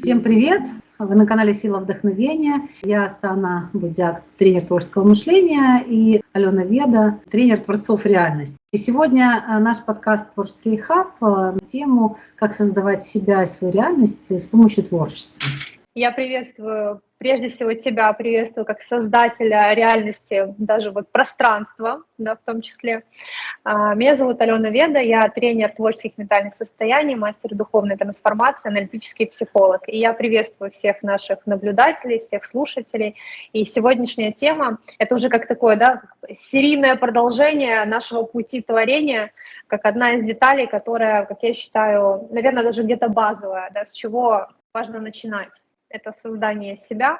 Всем привет! Вы на канале «Сила вдохновения». Я Сана Будяк, тренер творческого мышления, и Алена Веда, тренер творцов реальности. И сегодня наш подкаст «Творческий хаб» на тему «Как создавать себя и свою реальность с помощью творчества». Я приветствую, прежде всего тебя приветствую как создателя реальности, даже вот пространства, да, в том числе. Меня зовут Алена Веда, я тренер творческих ментальных состояний, мастер духовной трансформации, аналитический психолог. И я приветствую всех наших наблюдателей, всех слушателей. И сегодняшняя тема — это уже как такое, да, серийное продолжение нашего пути творения, как одна из деталей, которая, как я считаю, наверное, даже где-то базовая, да, с чего важно начинать. Это создание себя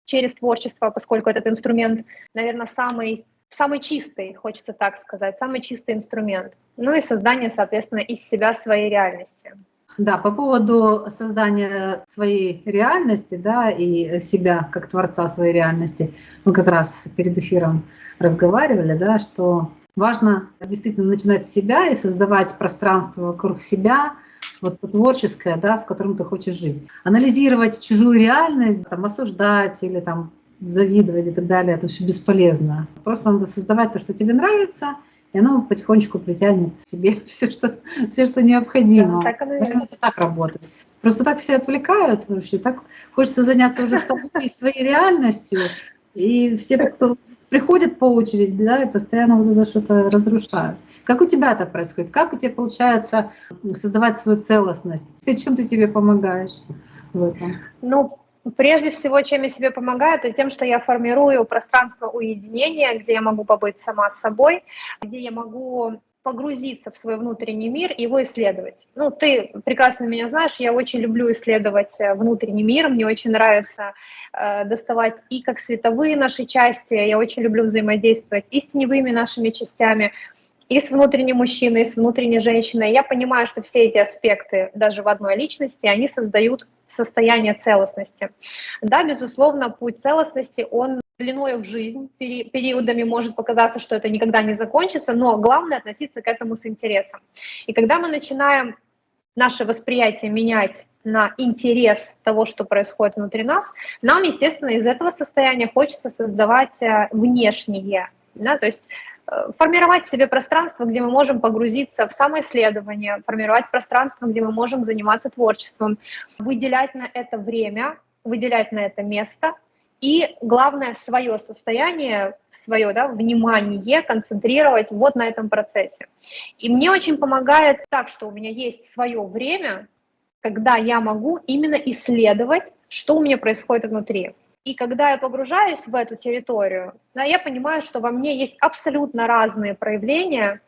через творчество, поскольку этот инструмент, наверное, самый чистый, хочется так сказать, самый чистый инструмент. Ну и создание, соответственно, из себя своей реальности. Да, по поводу создания своей реальности, да, и себя как творца своей реальности, мы как раз перед эфиром разговаривали, да, что важно действительно начинать с себя и создавать пространство вокруг себя, вот творческое, да, в котором ты хочешь жить. Анализировать чужую реальность, там, осуждать или там, завидовать и так далее, это все бесполезно. Просто надо создавать то, что тебе нравится, и оно потихонечку притянет к себе все, что необходимо. Да, так оно и Наверное, это так работает. Просто так все отвлекают вообще, так хочется заняться уже собой, своей реальностью, и все, кто приходят по очереди, да, и постоянно вот это что-то разрушают. Как у тебя это происходит? Как у тебя получается создавать свою целостность? Чем ты себе помогаешь в этом? Ну, прежде всего, чем я себе помогаю, это тем, что я формирую пространство уединения, где я могу побыть сама с собой, где я могу погрузиться в свой внутренний мир и его исследовать. Ну, ты прекрасно меня знаешь, я очень люблю исследовать внутренний мир, мне очень нравится доставать и как световые наши части, я очень люблю взаимодействовать и с теневыми нашими частями, и с внутренним мужчиной, и с внутренней женщиной. Я понимаю, что все эти аспекты даже в одной личности, они создают состояние целостности. Да, безусловно, путь целостности, он длиною в жизнь, периодами может показаться, что это никогда не закончится, но главное относиться к этому с интересом. И когда мы начинаем наше восприятие менять на интерес того, что происходит внутри нас, нам, естественно, из этого состояния хочется создавать внешнее, да, то есть формировать себе пространство, где мы можем погрузиться в самоисследование, формировать пространство, где мы можем заниматься творчеством, выделять на это время, выделять на это место и, главное, свое состояние, свое, да, внимание концентрировать вот на этом процессе. И мне очень помогает так, что у меня есть свое время, когда я могу именно исследовать, что у меня происходит внутри. И когда я погружаюсь в эту территорию, да, я понимаю, что во мне есть абсолютно разные проявления,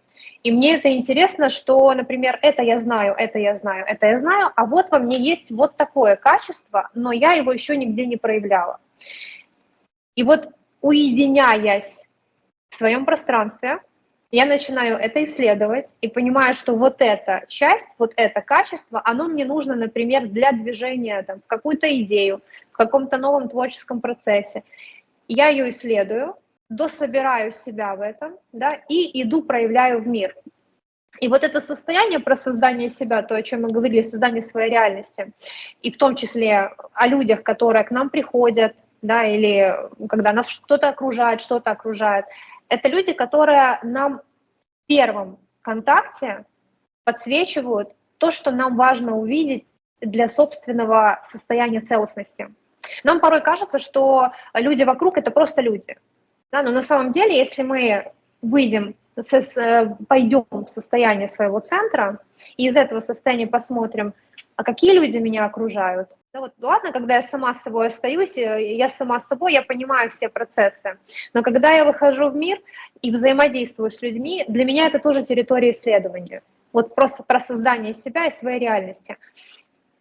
и мне это интересно, что, например, это я знаю, это я знаю, это я знаю, а вот во мне есть вот такое качество, но я его еще нигде не проявляла. И вот уединяясь в своем пространстве, я начинаю это исследовать и понимаю, что вот эта часть, вот это качество, оно мне нужно, например, для движения там, в какую-то идею, в каком-то новом творческом процессе. Я ее исследую, дособираю себя в этом, да, и иду проявляю в мир. И вот это состояние про создание себя, то, о чем мы говорили, создание своей реальности, и в том числе о людях, которые к нам приходят, да, или когда нас кто-то окружает, что-то окружает, это люди, которые нам в первом контакте подсвечивают то, что нам важно увидеть для собственного состояния целостности. Нам порой кажется, что люди вокруг — это просто люди. Да, но на самом деле, если мы выйдем, пойдем в состояние своего центра, и из этого состояния посмотрим, а какие люди меня окружают. Да, вот, ладно, когда я сама с собой остаюсь, я сама с собой, я понимаю все процессы. Но когда я выхожу в мир и взаимодействую с людьми, для меня это тоже территория исследования. Вот просто про создание себя и своей реальности.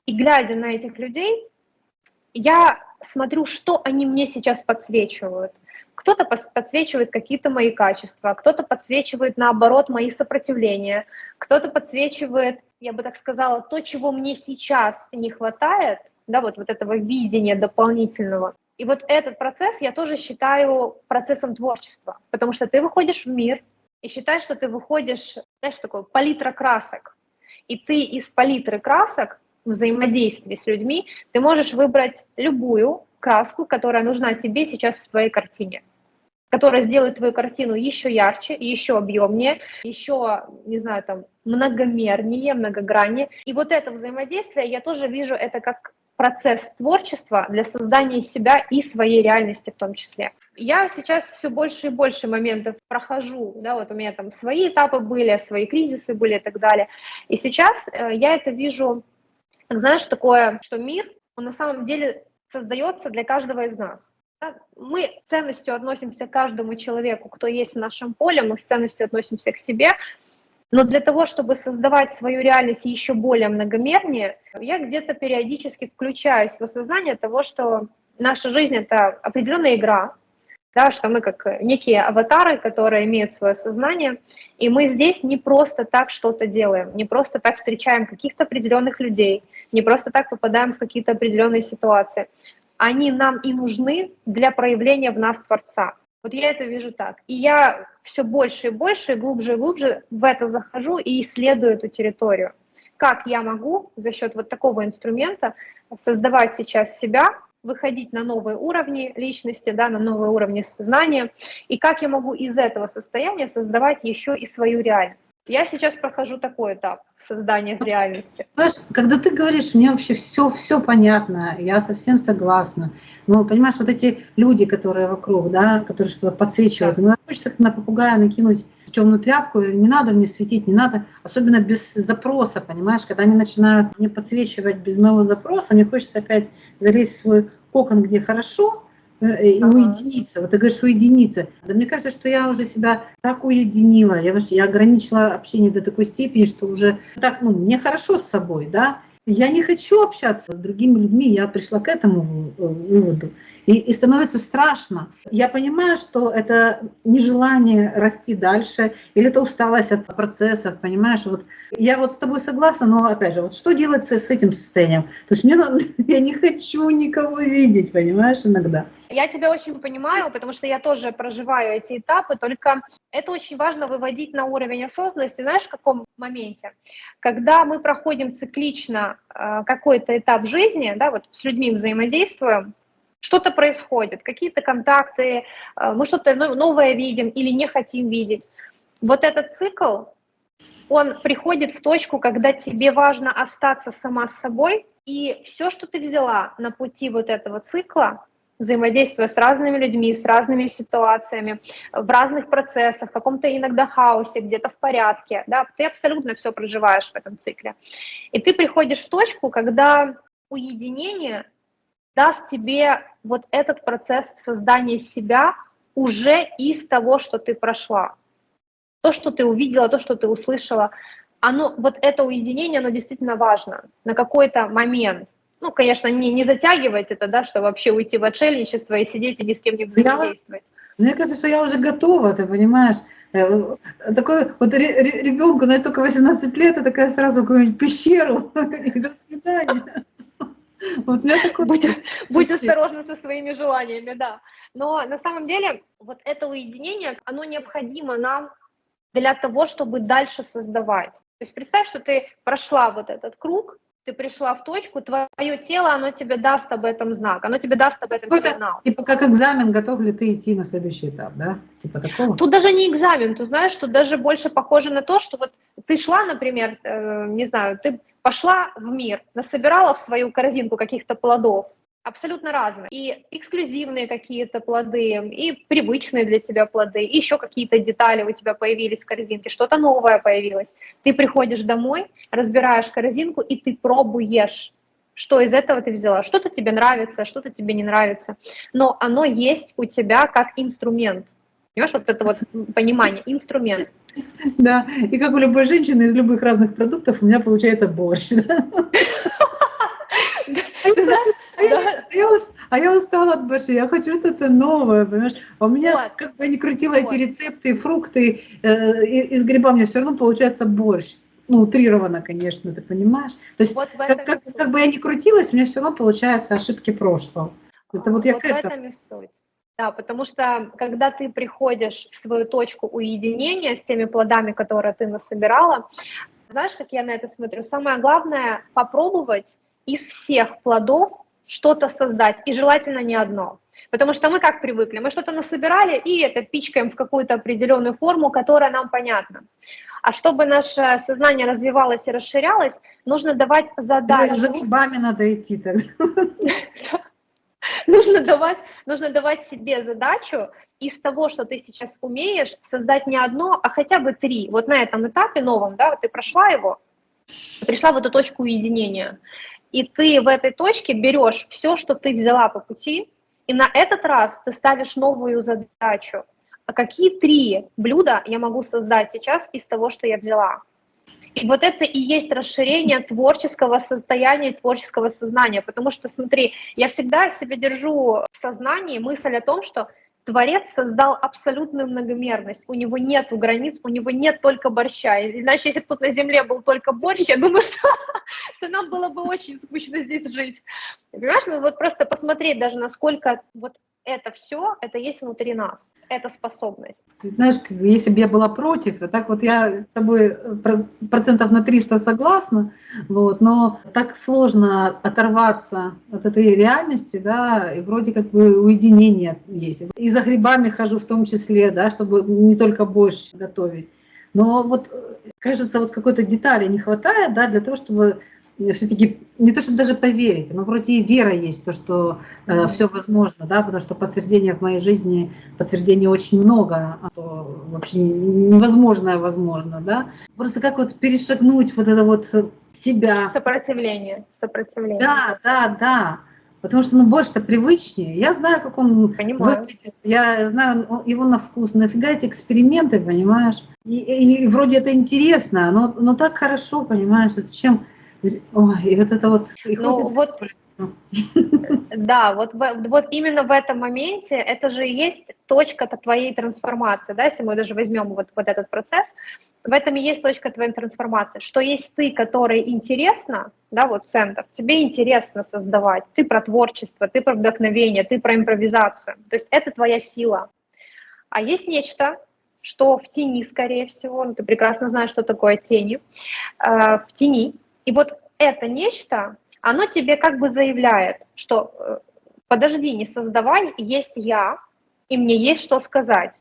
И глядя на этих людей, я смотрю, что они мне сейчас подсвечивают. Кто-то подсвечивает какие-то мои качества, кто-то подсвечивает, наоборот, мои сопротивления, кто-то подсвечивает, я бы так сказала, то, чего мне сейчас не хватает, да, вот этого видения дополнительного. И вот этот процесс я тоже считаю процессом творчества, потому что ты выходишь в мир и считаешь, что ты выходишь, знаешь, такой палитра красок, и ты из палитры красок взаимодействии с людьми ты можешь выбрать любую краску, которая нужна тебе сейчас в твоей картине, которая сделает твою картину еще ярче, еще объемнее, еще, не знаю, там, многомернее, многограннее. И вот это взаимодействие, я тоже вижу это как процесс творчества для создания себя и своей реальности в том числе. Я сейчас все больше и больше моментов прохожу, да, вот у меня там свои этапы были, свои кризисы были и так далее. И сейчас я это вижу, знаешь, такое, что мир, он на самом деле создается для каждого из нас. Да? Мы с ценностью относимся к каждому человеку, кто есть в нашем поле, мы с ценностью относимся к себе, но для того, чтобы создавать свою реальность еще более многомернее, я где-то периодически включаюсь в осознание того, что наша жизнь — это определенная игра, да, что мы как некие аватары, которые имеют свое сознание, и мы здесь не просто так что-то делаем, не просто так встречаем каких-то определенных людей, не просто так попадаем в какие-то определенные ситуации. Они нам и нужны для проявления в нас Творца. Вот я это вижу так. И я все больше и больше, глубже и глубже в это захожу и исследую эту территорию. Как я могу за счет вот такого инструмента создавать сейчас себя, выходить на новые уровни личности, да, на новые уровни сознания, и как я могу из этого состояния создавать еще и свою реальность. Я сейчас прохожу такой этап создания реальности. Понимаешь, когда ты говоришь, мне вообще все понятно, я совсем согласна. Но понимаешь, вот эти люди, которые вокруг, да, которые что-то подсвечивают, Да. иногда хочется как на попугая накинуть темную тряпку, не надо мне светить, не надо, особенно без запроса, понимаешь, когда они начинают мне подсвечивать без моего запроса, мне хочется опять залезть в свой кокон, где хорошо, и уединиться. Вот ты говоришь, уединиться. Да мне кажется, что я уже себя так уединила, я ограничила общение до такой степени, что уже так, ну, мне хорошо с собой, да. Я не хочу общаться с другими людьми, я пришла к этому выводу. И становится страшно. Я понимаю, что это нежелание расти дальше, или это усталость от процессов, понимаешь? Вот я вот с тобой согласна, но опять же, вот что делать с этим состоянием? То есть я не хочу никого видеть, понимаешь, иногда. Я тебя очень понимаю, потому что я тоже проживаю эти этапы, только это очень важно выводить на уровень осознанности. Знаешь, в каком моменте? Когда мы проходим циклично какой-то этап жизни, да, вот с людьми взаимодействуем, что-то происходит, какие-то контакты, мы что-то новое видим или не хотим видеть. Вот этот цикл, он приходит в точку, когда тебе важно остаться сама с собой, и все, что ты взяла на пути вот этого цикла, взаимодействуя с разными людьми, с разными ситуациями, в разных процессах, в каком-то иногда хаосе, где-то в порядке, да, ты абсолютно все проживаешь в этом цикле. И ты приходишь в точку, когда уединение даст тебе вот этот процесс создания себя уже из того, что ты прошла. То, что ты увидела, то, что ты услышала, оно, вот это уединение, оно действительно важно на какой-то момент. Ну, конечно, не затягивать это, да, чтобы вообще уйти в отшельничество и сидеть и ни с кем не взаимодействовать. Мне кажется, что я уже готова, ты понимаешь? Такой вот ребенку, знаешь, только 18 лет, и такая сразу в какую-нибудь пещеру, и до свидания. Вот у меня такое Будь осторожна со своими желаниями, да. Но на самом деле вот это уединение, оно необходимо нам для того, чтобы дальше создавать. То есть представь, что ты прошла вот этот круг, ты пришла в точку, твое тело, оно тебе даст об этом знак, оно тебе даст об этом сигнал. Типа как экзамен, готов ли ты идти на следующий этап, да? Типа такого? Тут даже не экзамен, ты знаешь, тут даже больше похоже на то, что вот ты шла, например, не знаю, ты пошла в мир, насобирала в свою корзинку каких-то плодов, абсолютно разные. И эксклюзивные какие-то плоды, и привычные для тебя плоды, и еще какие-то детали у тебя появились в корзинке, что-то новое появилось. Ты приходишь домой, разбираешь корзинку, и ты пробуешь, что из этого ты взяла. Что-то тебе нравится, что-то тебе не нравится. Но оно есть у тебя как инструмент. Понимаешь, вот это вот понимание, инструмент. Да, и как у любой женщины из любых разных продуктов у меня получается борщ. Да? А я устала от борща, я хочу что-то новое, понимаешь? А у меня, как бы я ни крутила эти рецепты, фрукты из гриба, у меня все равно получается борщ. Ну, утрированно, конечно, ты понимаешь? То есть, Вот как бы я ни крутилась, у меня все равно получаются ошибки прошлого. Это вот я вот к в этому. этом и суть. Да, потому что когда ты приходишь в свою точку уединения с теми плодами, которые ты насобирала, Знаешь, как я на это смотрю? Самое главное — попробовать из всех плодов что-то создать, и желательно не одно. Потому что мы как привыкли? Мы что-то насобирали и это пичкаем в какую-то определенную форму, которая нам понятна. А чтобы наше сознание развивалось и расширялось, нужно давать задачу. За грибами надо идти тогда. Нужно давать себе задачу из того, что ты сейчас умеешь, создать не одно, а хотя бы 3. Вот на этом этапе новом, да, ты прошла его, пришла в эту точку уединения, и ты в этой точке берешь все, что ты взяла по пути, и на этот раз ты ставишь новую задачу. А какие 3 блюда я могу создать сейчас из того, что я взяла? И вот это и есть расширение творческого состояния, творческого сознания. Потому что, смотри, я всегда себе держу в сознании мысль о том, что Творец создал абсолютную многомерность. У него нет границ, у него нет только борща. Иначе, если бы тут на земле был только борщ, я думаю, что нам было бы очень скучно здесь жить. Понимаешь, ну вот просто посмотреть даже, насколько вот это все, это есть внутри нас, эта способность. Ты знаешь, если бы я была против, так вот я с тобой процентов на 300 согласна, вот, но так сложно оторваться от этой реальности, да, и вроде как бы уединение есть. И за грибами хожу в том числе, да, чтобы не только борщ готовить. Но вот, кажется, вот какой-то детали не хватает, да, для того, чтобы все-таки не то, чтобы даже поверить, но вроде и вера есть, то, что все возможно, да, потому что подтверждения в моей жизни, подтверждений очень много, а то вообще невозможное возможно, да. Просто как вот перешагнуть вот это вот себя. Сопротивление. Да, да, да. Потому что, ну, борщ-то привычнее. Я знаю, как он выглядит, я знаю его на вкус. Нафига эти эксперименты, понимаешь? И вроде это интересно, но так хорошо, понимаешь, зачем? Ой, и вот это вот, и Ну, хочется... Да, вот именно в этом моменте это же и есть точка твоей трансформации, да, если мы даже возьмем вот этот процесс, в этом и есть точка твоей трансформации, что есть ты, который интересно, да, вот центр, тебе интересно создавать, ты про творчество, ты про вдохновение, ты про импровизацию, то есть это твоя сила. А есть нечто, что в тени, скорее всего, ну, ты прекрасно знаешь, что такое тени, в тени, и вот это нечто, оно тебе как бы заявляет, что подожди, не создавай, есть я, и мне есть что сказать.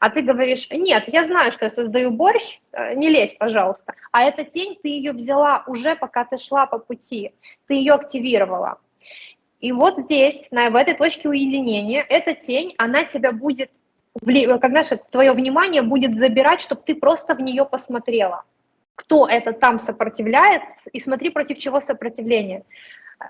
А ты говоришь, нет, я знаю, что я создаю борщ, не лезь, пожалуйста. А эта тень, ты ее взяла уже, пока ты шла по пути, ты ее активировала. И вот здесь, в этой точке уединения, эта тень, она тебя будет, как знаешь, твое внимание будет забирать, чтобы ты просто в нее посмотрела. Кто это там сопротивляется, и смотри, против чего сопротивление.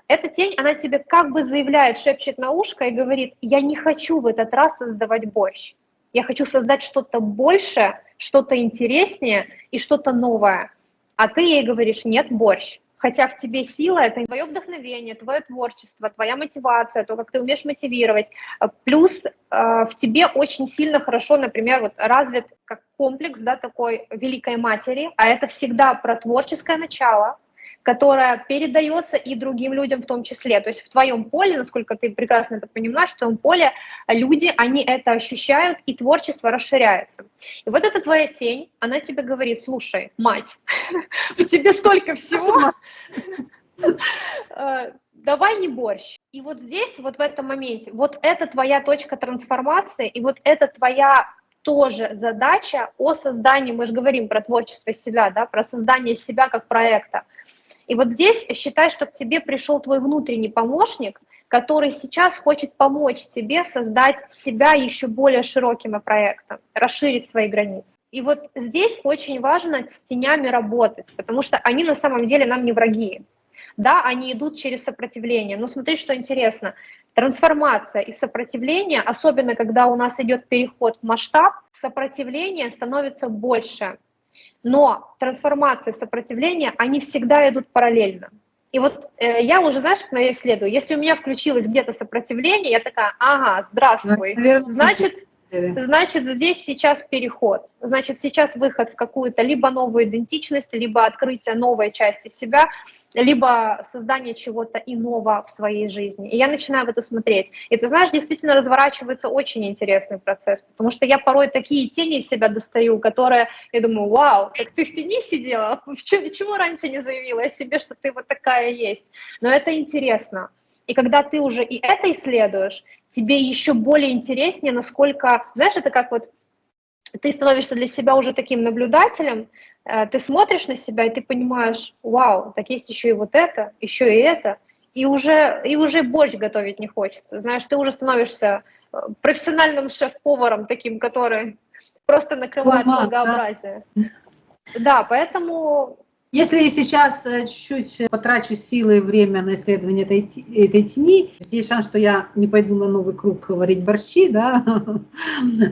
Эта тень, она тебе как бы заявляет, шепчет на ушко и говорит, я не хочу в этот раз создавать борщ. Я хочу создать что-то большее, что-то интереснее и что-то новое. А ты ей говоришь, нет, борщ. Хотя в тебе сила, это твое вдохновение, твое творчество, твоя мотивация, то, как ты умеешь мотивировать. Плюс в тебе очень сильно хорошо, например, вот развит как комплекс, да, такой великой матери, а это всегда про творческое начало, которая передается и другим людям в том числе. То есть в твоем поле, насколько ты прекрасно это понимаешь, в твоем поле люди, они это ощущают, и творчество расширяется. И вот эта твоя тень, она тебе говорит, слушай, мать, в тебе столько всего, давай не борщ. И вот здесь, вот в этом моменте, вот это твоя точка трансформации, и вот это твоя тоже задача о создании, мы же говорим про творчество себя, да, про создание себя как проекта. И вот здесь считай, что к тебе пришел твой внутренний помощник, который сейчас хочет помочь тебе создать себя еще более широким проектом, расширить свои границы. И вот здесь очень важно с тенями работать, потому что они на самом деле нам не враги. Да, они идут через сопротивление. Но смотри, что интересно. Трансформация и сопротивление, особенно когда у нас идет переход в масштаб, сопротивление становится больше. Но трансформация и сопротивление, они всегда идут параллельно. И вот я уже, знаешь, как я исследую, если у меня включилось где-то сопротивление, я такая, ага, здравствуй, значит, здесь сейчас переход, значит, сейчас выход в какую-то либо новую идентичность, либо открытие новой части себя. либо создание чего-то иного в своей жизни. И я начинаю в это смотреть. И ты знаешь, действительно разворачивается очень интересный процесс, потому что я порой такие тени из себя достаю, которые, я думаю, вау, так ты в тени сидела? Почему раньше не заявила о себе, что ты вот такая есть? Но это интересно. И когда ты уже и это исследуешь, тебе еще более интереснее, насколько, знаешь, это как вот ты становишься для себя уже таким наблюдателем, ты смотришь на себя, и ты понимаешь, вау, так есть еще и вот это, еще и это, и уже борщ готовить не хочется. Знаешь, ты уже становишься профессиональным шеф-поваром таким, который просто накрывает Формат, да. многообразие. Да, поэтому Если я сейчас чуть-чуть потрачу силы и время на исследование этой тени, есть шанс, что я не пойду на новый круг варить борщи, да,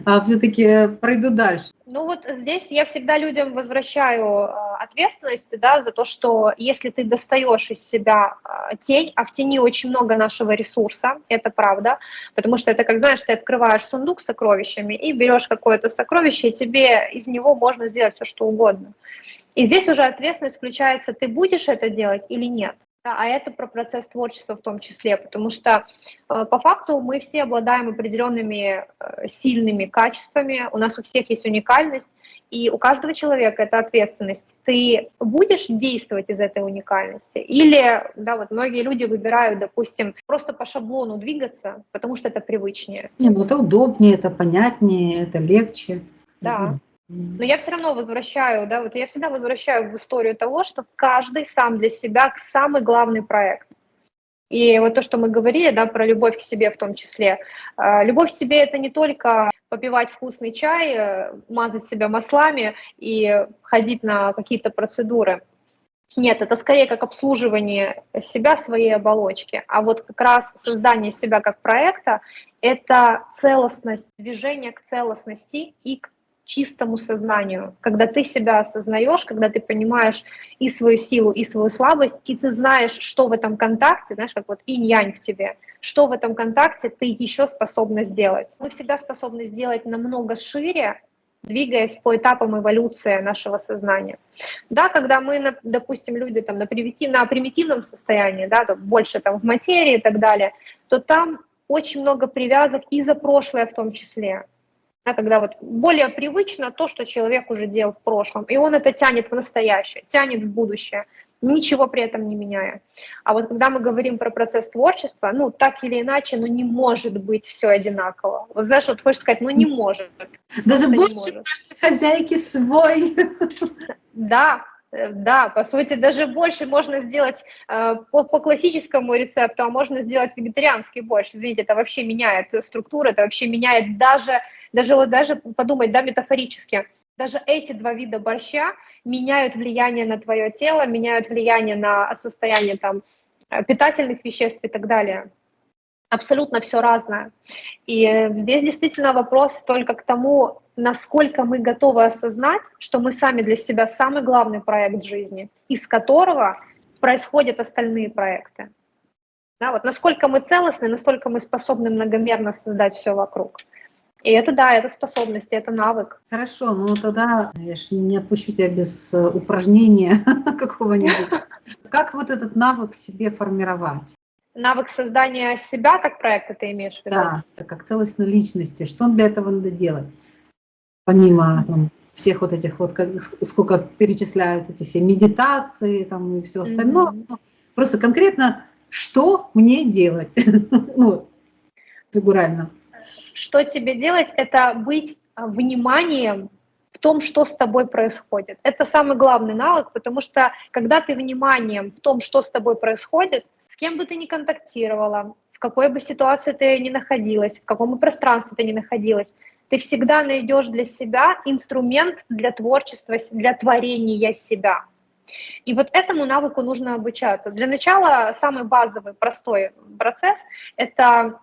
а все-таки пройду дальше. ну вот здесь я всегда людям возвращаю ответственность, да, за то, что если ты достаешь из себя тень, а в тени очень много нашего ресурса, это правда, потому что это, как знаешь, ты открываешь сундук с сокровищами и берешь какое-то сокровище, и тебе из него можно сделать все, что угодно. И здесь уже ответственность включается, ты будешь это делать или нет. Да, а это про процесс творчества в том числе, потому что по факту мы все обладаем определенными сильными качествами, у нас у всех есть уникальность, и у каждого человека это ответственность. Ты будешь действовать из этой уникальности? Или, да, вот многие люди выбирают, допустим, просто по шаблону двигаться, потому что это привычнее. Не, ну это удобнее, это понятнее, это легче. Да. Но я все равно возвращаю, да, вот я всегда возвращаю в историю того, что каждый сам для себя самый главный проект. И вот то, что мы говорили, да, про любовь к себе в том числе. Любовь к себе — это не только попивать вкусный чай, мазать себя маслами и ходить на какие-то процедуры. Нет, это скорее как обслуживание себя, своей оболочки. А вот как раз создание себя как проекта — это целостность, движение к целостности и к чистому сознанию. Когда ты себя осознаешь, когда ты понимаешь и свою силу, и свою слабость, и ты знаешь, что в этом контакте, знаешь, как вот инь-янь в тебе, что в этом контакте ты еще способна сделать. Мы всегда способны сделать намного шире, двигаясь по этапам эволюции нашего сознания. Да, когда мы, допустим, люди там на примитивном состоянии, да, больше там в материи и так далее, то там очень много привязок и за прошлое в том числе. Да, когда вот более привычно то, что человек уже делал в прошлом, и он это тянет в настоящее, тянет в будущее, ничего при этом не меняя. А вот когда мы говорим про процесс творчества, ну, так или иначе, ну, не может быть все одинаково. Вот знаешь, вот хочешь сказать, ну, не может. Даже Не больше может. хозяйки свой. Да, да, по сути, даже больше можно сделать по классическому рецепту, а можно сделать вегетарианский борщ. Извините, это вообще меняет структуру, это вообще меняет даже подумать, да, метафорически. Даже эти два вида борща меняют влияние на твое тело, меняют влияние на состояние там питательных веществ и так далее. Абсолютно все разное. И здесь действительно вопрос только к тому, насколько мы готовы осознать, что мы сами для себя самый главный проект жизни, из которого происходят остальные проекты. Да, вот насколько мы целостны, настолько мы способны многомерно создать все вокруг. И это да, это способность, это навык. Хорошо, ну тогда я ж не отпущу тебя без упражнения какого-нибудь. Как вот этот навык в себе формировать? Навык создания себя как проекта ты имеешь в виду? Да, это как целостной личности. Что для этого надо делать? Помимо там, всех вот этих вот, сколько перечисляют эти все медитации там, и все остальное. Мгм. Просто конкретно, что мне делать? Ну, фигурально. Что тебе делать? Это быть вниманием в том, что с тобой происходит. Это самый главный навык, потому что когда ты вниманием в том, что с тобой происходит, с кем бы ты ни контактировала, в какой бы ситуации ты ни находилась, в каком бы пространстве ты ни находилась, ты всегда найдешь для себя инструмент для творчества, для творения себя. И вот этому навыку нужно обучаться. Для начала самый базовый, простой процесс — это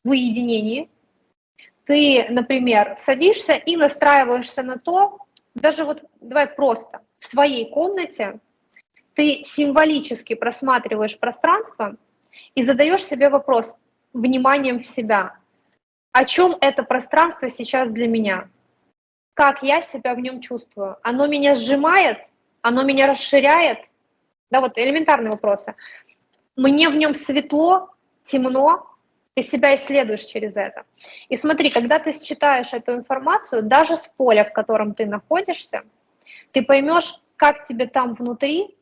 в уединении. Ты, например, садишься и настраиваешься на то, даже вот давай просто, в своей комнате ты символически просматриваешь пространство и задаешь себе вопрос вниманием в себя. О чем это пространство сейчас для меня? Как я себя в нем чувствую? Оно меня сжимает? Оно меня расширяет? Да, вот элементарные вопросы. Мне в нем светло, темно, ты себя исследуешь через это. И смотри, когда ты считаешь эту информацию, даже с поля, в котором ты находишься, ты поймешь, как тебе там внутри,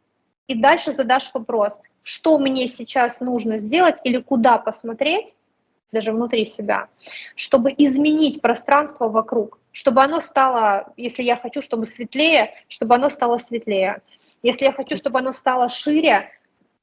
и дальше задашь вопрос, что мне сейчас нужно сделать или куда посмотреть, даже внутри себя, чтобы изменить пространство вокруг, чтобы оно стало, если я хочу, чтобы светлее, чтобы оно стало светлее. Если я хочу, чтобы оно стало шире,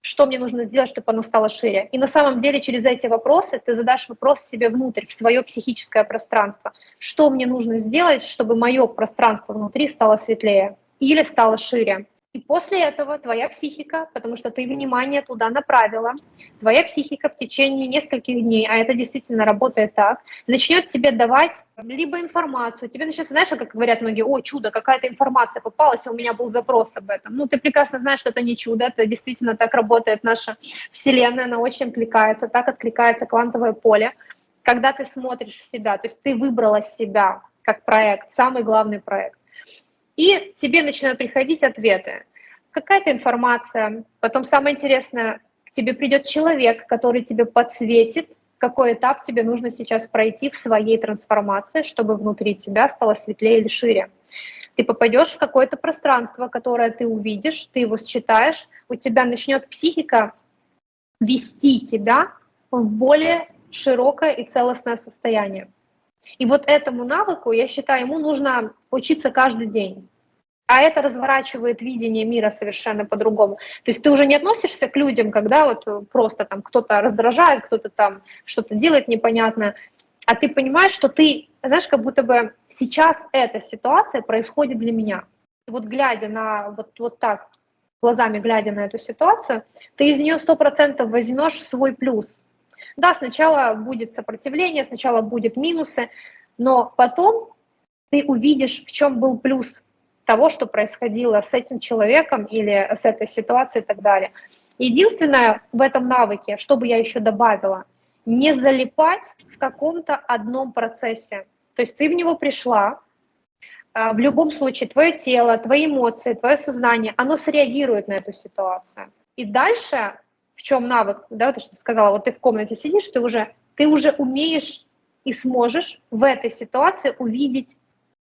что мне нужно сделать, чтобы оно стало шире. И на самом деле через эти вопросы ты задашь вопрос себе внутрь, в свое психическое пространство. Что мне нужно сделать, чтобы мое пространство внутри стало светлее или стало шире. И после этого твоя психика, потому что ты внимание туда направила, твоя психика в течение нескольких дней, а это действительно работает так, начнет тебе давать либо информацию, тебе начнется, знаешь, как говорят многие, о, чудо, какая-то информация попалась, у меня был запрос об этом. Ну, ты прекрасно знаешь, что это не чудо, это действительно так работает наша Вселенная, она очень откликается, так откликается квантовое поле, когда ты смотришь в себя, то есть ты выбрала себя как проект, самый главный проект. И тебе начинают приходить ответы. Какая-то информация. Потом самое интересное, к тебе придет человек, который тебе подсветит, какой этап тебе нужно сейчас пройти в своей трансформации, чтобы внутри тебя стало светлее или шире. Ты попадешь в какое-то пространство, которое ты увидишь, ты его считаешь, у тебя начнет психика вести тебя в более широкое и целостное состояние. И вот этому навыку, я считаю, ему нужно учиться каждый день. А это разворачивает видение мира совершенно по-другому. То есть ты уже не относишься к людям, когда вот просто там кто-то раздражает, кто-то там что-то делает непонятное, а ты понимаешь, что ты, знаешь, как будто бы сейчас эта ситуация происходит для меня. И вот глядя на вот так, глазами глядя на эту ситуацию, ты из нее 100% возьмешь свой плюс. Да, сначала будет сопротивление, сначала будут минусы, но потом ты увидишь, в чем был плюс того, что происходило с этим человеком или с этой ситуацией и так далее. Единственное в этом навыке, что бы я еще добавила, не залипать в каком-то одном процессе. То есть ты в него пришла, в любом случае твое тело, твои эмоции, твое сознание, оно среагирует на эту ситуацию. И дальше, в чем навык, да, то, что ты сказала, вот ты в комнате сидишь, ты уже умеешь и сможешь в этой ситуации увидеть,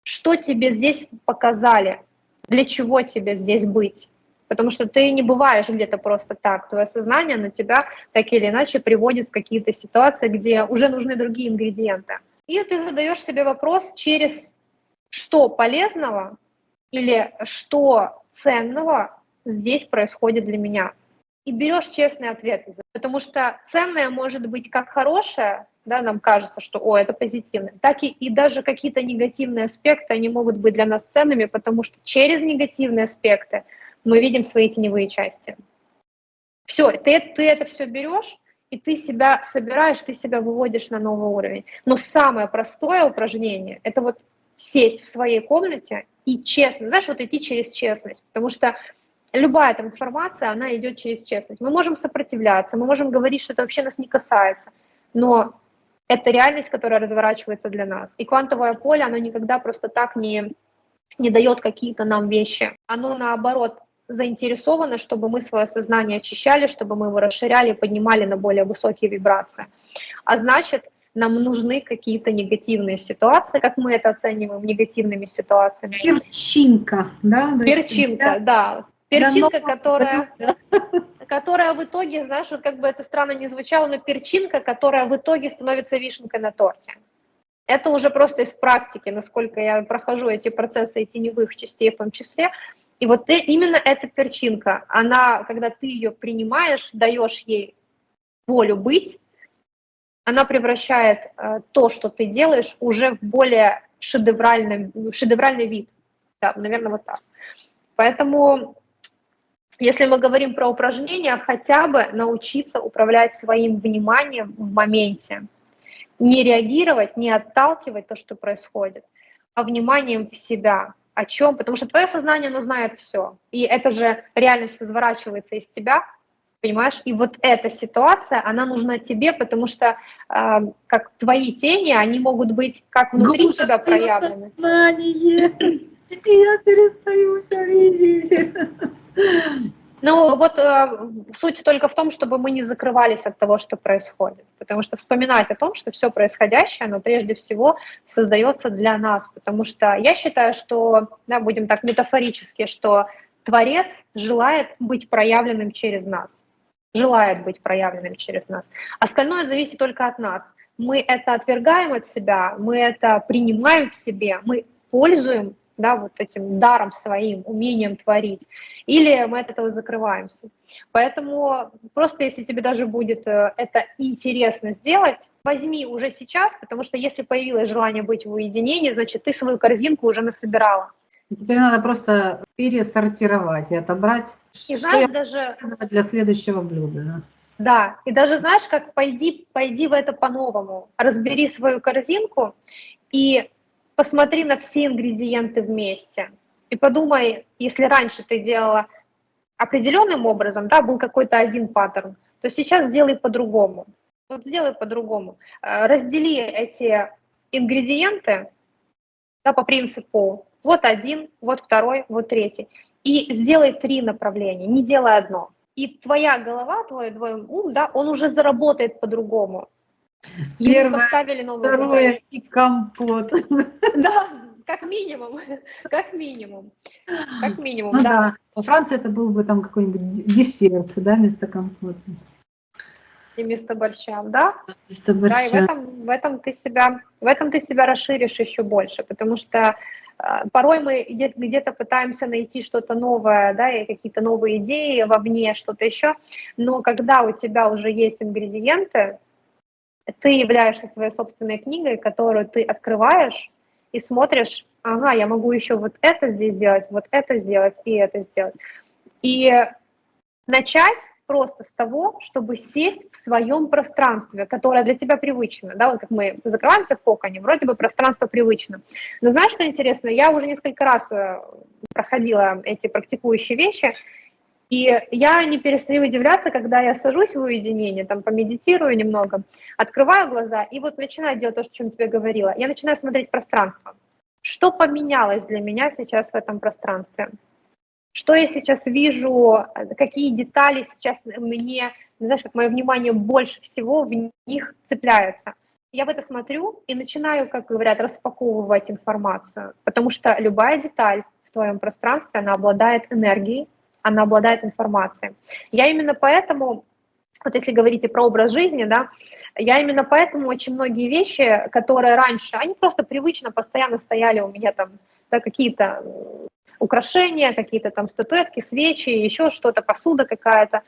что тебе здесь показали, для чего тебе здесь быть. Потому что ты не бываешь где-то просто так. Твое сознание на тебя так или иначе приводит в какие-то ситуации, где уже нужны другие ингредиенты. И ты задаешь себе вопрос, через что полезного или что ценного здесь происходит для меня. И берешь честный ответ. Потому что ценное может быть как хорошее, да, нам кажется, что о, это позитивно, так и даже какие-то негативные аспекты, они могут быть для нас ценными, потому что через негативные аспекты мы видим свои теневые части. Все, ты это все берешь, и ты себя собираешь, ты себя выводишь на новый уровень. Но самое простое упражнение – это вот сесть в своей комнате и честно, знаешь, вот идти через честность, потому что любая трансформация, она идет через честность. Мы можем сопротивляться, мы можем говорить, что это вообще нас не касается, но это реальность, которая разворачивается для нас. И квантовое поле, оно никогда просто так не дает какие-то нам вещи. Оно, наоборот, заинтересовано, чтобы мы свое сознание очищали, чтобы мы его расширяли, поднимали на более высокие вибрации. А значит, нам нужны какие-то негативные ситуации, как мы это оцениваем негативными ситуациями. Перчинка, да? Перчинка, да. Перчинка, которая в итоге, знаешь, вот как бы это странно не звучало, но перчинка, которая в итоге становится вишенкой на торте. Это уже просто из практики, насколько я прохожу эти процессы и теневых частей в том числе. И вот именно эта перчинка, она, когда ты ее принимаешь, даешь ей волю быть, она превращает то, что ты делаешь, уже в более шедевральный вид. Да, наверное, вот так. Поэтому, если мы говорим про упражнения, хотя бы научиться управлять своим вниманием в моменте. Не реагировать, не отталкивать то, что происходит, а вниманием в себя. О чем? Потому что твое сознание, оно знает все. И это же реальность разворачивается из тебя, понимаешь? И вот эта ситуация, она нужна тебе, потому что как твои тени, они могут быть как внутри тебя проявлены. Сознание, и я перестаю все видеть. Но Ну вот суть только в том, чтобы мы не закрывались от того, что происходит. Потому что вспоминать о том, что все происходящее, оно прежде всего создается для нас. Потому что я считаю, что, да, будем так метафорически, что Творец желает быть проявленным через нас. Желает быть проявленным через нас. Остальное зависит только от нас. Мы это отвергаем от себя, мы это принимаем в себе, мы пользуем, да, вот этим даром своим, умением творить, или мы от этого закрываемся. Поэтому просто если тебе даже будет это интересно сделать, возьми уже сейчас, потому что если появилось желание быть в уединении, значит, ты свою корзинку уже насобирала. И теперь надо просто пересортировать и отобрать, И что я знаешь, даже буду для следующего блюда. да, и даже знаешь, как пойди в это по-новому, разбери свою корзинку и посмотри на все ингредиенты вместе. И подумай, если раньше ты делала определенным образом, да, был какой-то один паттерн, то сейчас сделай по-другому. Вот сделай по-другому. Раздели эти ингредиенты, да, по принципу вот один, вот второй, вот третий. И сделай 3 направления, не делай одно. И твоя голова, твой ум, да, он уже заработает по-другому. Ему Первое, поставили новую второе задачу. и компот. Да, как минимум, как минимум, как минимум, Ну да. да, во Франции это был бы там какой-нибудь десерт, да, вместо компота. И вместо борща, да? Вместо Да, и борща. в этом ты себя расширишь еще больше, потому что порой мы где-то пытаемся найти что-то новое, да, и какие-то новые идеи вовне, что-то еще, но когда у тебя уже есть ингредиенты, ты являешься своей собственной книгой, которую ты открываешь и смотришь, ага, я могу еще вот это здесь сделать, вот это сделать и это сделать. И начать просто с того, чтобы сесть в своем пространстве, которое для тебя привычно, да, вот как мы закрываемся в коконе, вроде бы пространство привычно. Но знаешь, что интересно, я уже несколько раз проходила эти практикующие вещи, и я не перестаю удивляться, когда я сажусь в уединение, там помедитирую немного, открываю глаза и вот начинаю делать то, о чем тебе говорила. Я начинаю смотреть пространство. Что поменялось для меня сейчас в этом пространстве? Что я сейчас вижу, какие детали сейчас мне, знаешь, как мое внимание больше всего в них цепляется. Я в это смотрю и начинаю, как говорят, распаковывать информацию, потому что любая деталь в твоем пространстве, она обладает энергией, она обладает информацией. Я именно поэтому, вот если говорите про образ жизни, да, я именно поэтому очень многие вещи, которые раньше, они просто привычно постоянно стояли у меня там, да, какие-то украшения, какие-то там статуэтки, свечи, еще что-то, посуда какая-то.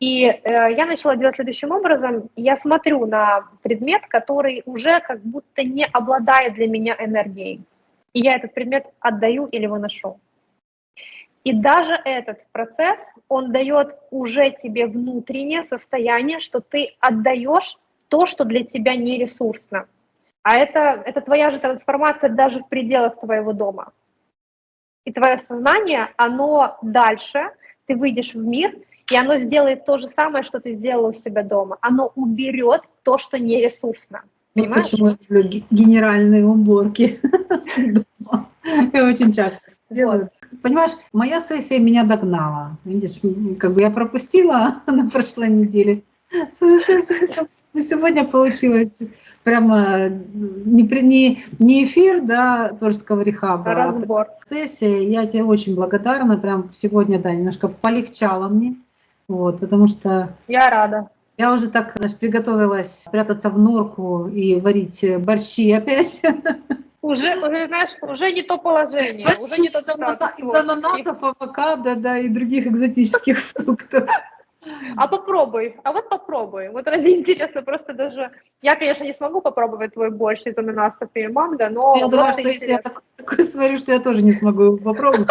И я начала делать следующим образом. Я смотрю на предмет, который уже как будто не обладает для меня энергией. И я этот предмет отдаю или выношу. И даже этот процесс, он дает уже тебе внутреннее состояние, что ты отдаешь то, что для тебя не ресурсно. А это твоя же трансформация даже в пределах твоего дома. И твое сознание, оно дальше, ты выйдешь в мир, и оно сделает то же самое, что ты сделала у себя дома. Оно уберет то, что не ресурсно. Вот Понимаешь? почему я люблю генеральные уборки дома. Я очень часто делаю. Понимаешь, моя сессия меня догнала. Видишь, как бы я пропустила на прошлой неделе свою сессию. И сегодня получилось прямо не эфир, да, творческого рехаба, а Разбор. сессия. Я тебе очень благодарна. Прям сегодня, да, немножко полегчало мне. Вот, потому что Я рада. я уже так, значит, приготовилась прятаться в норку и варить борщи опять. Уже, знаешь, уже не то положение, уже Борщи не тот статус из творческий. ананасов, авокадо, да, и других экзотических фруктов. А попробуй, а вот попробуй. Вот ради интереса просто даже... Я, конечно, не смогу попробовать твой борщ из ананасов и манго, но Я думаю, просто что если я интересно. такой сварю, что я тоже не смогу его попробовать.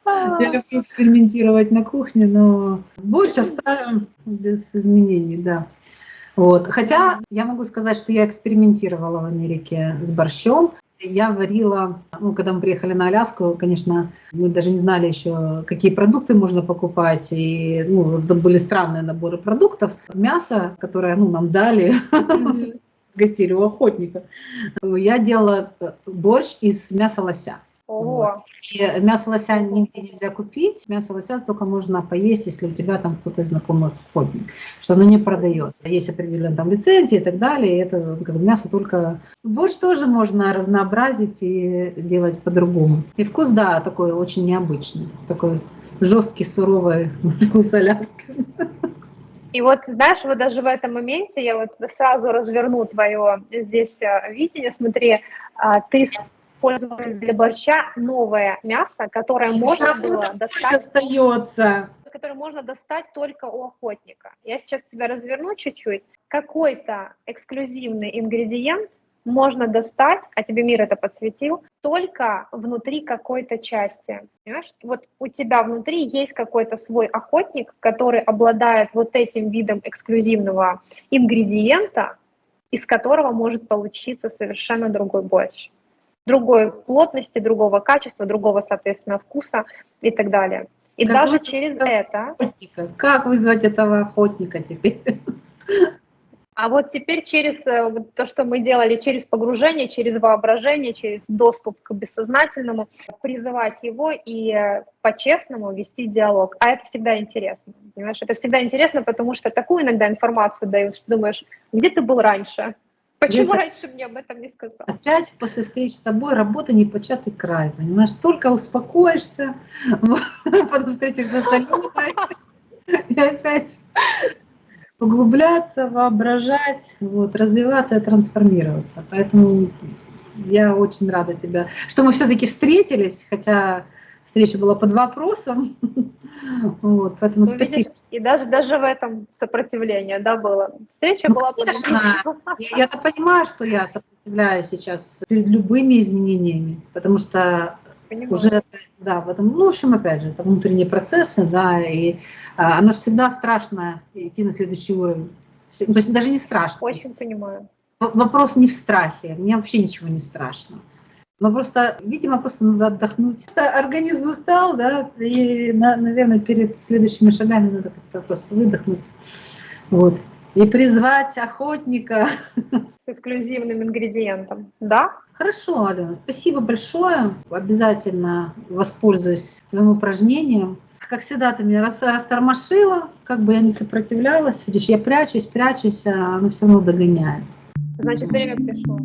Поэтому я люблю экспериментировать на кухне, но борщ оставим без изменений, да. Вот. Хотя я могу сказать, что я экспериментировала в Америке с борщом. Я варила, ну, когда мы приехали на Аляску, конечно, мы даже не знали еще, какие продукты можно покупать, и ну, это были странные наборы продуктов. Мясо, которое ну, нам дали, гостили у охотника. Я делала борщ из мяса лося. Вот. Ого. И мясо лося нигде нельзя купить, мясо лося только можно поесть, если у тебя там кто-то из знакомых охотник, что оно не продается. Есть определенные там лицензии и так далее, и это как бы, мясо только... Борщ тоже можно разнообразить и делать по-другому. И вкус, да, такой очень необычный, такой жесткий, суровый вкус Аляски. И вот, знаешь, вот даже в этом моменте я вот сразу разверну твое здесь видение. Смотри, ты использовала для борща новое мясо, которое можно было достать, Остается. которое можно достать только у охотника. Я сейчас тебя разверну чуть-чуть. Какой-то эксклюзивный ингредиент можно достать, а тебе мир это подсветил, только внутри какой-то части. Понимаешь? Вот у тебя внутри есть какой-то свой охотник, который обладает вот этим видом эксклюзивного ингредиента, из которого может получиться совершенно другой борщ. Другой плотности, другого качества, другого, соответственно, вкуса и так далее. И Как даже вызвать через этого это... охотника? Как вызвать этого охотника теперь? А вот теперь через то, что мы делали, через погружение, через воображение, через доступ к бессознательному, призывать его и по-честному вести диалог. А это всегда интересно, понимаешь? Это всегда интересно, потому что такую иногда информацию дают, что думаешь, где ты был раньше? Почему раньше мне об этом не сказал? Опять после встречи с собой работа непочатый край, понимаешь? Только успокоишься, потом встретишься с Алиной, и опять углубляться, воображать, вот, развиваться и трансформироваться. Поэтому я очень рада тебя, что мы все-таки встретились, хотя встреча была под вопросом. Вот, поэтому Ну, видишь, спасибо. и даже в этом сопротивление, да, было. Встреча Ну, была под конечно, вопросом. я-то понимаю, что я сопротивляюсь сейчас перед любыми изменениями, потому что Понимаю. уже, да, в этом, ну, в общем, опять же, это внутренние процессы, да, и оно всегда страшно идти на следующий уровень. То есть даже не страшно. Очень понимаю. Вопрос не в страхе, мне вообще ничего не страшно. Но просто, видимо, просто надо отдохнуть. Организм устал, да, и, наверное, перед следующими шагами надо как-то просто выдохнуть. Вот. И призвать охотника. С эксклюзивным ингредиентом, да? Хорошо, Алена, спасибо большое. Обязательно воспользуюсь твоим упражнением. Как всегда, ты меня растормошила, как бы я не сопротивлялась. Видишь, я прячусь, а оно все равно догоняет. Значит, время пришло.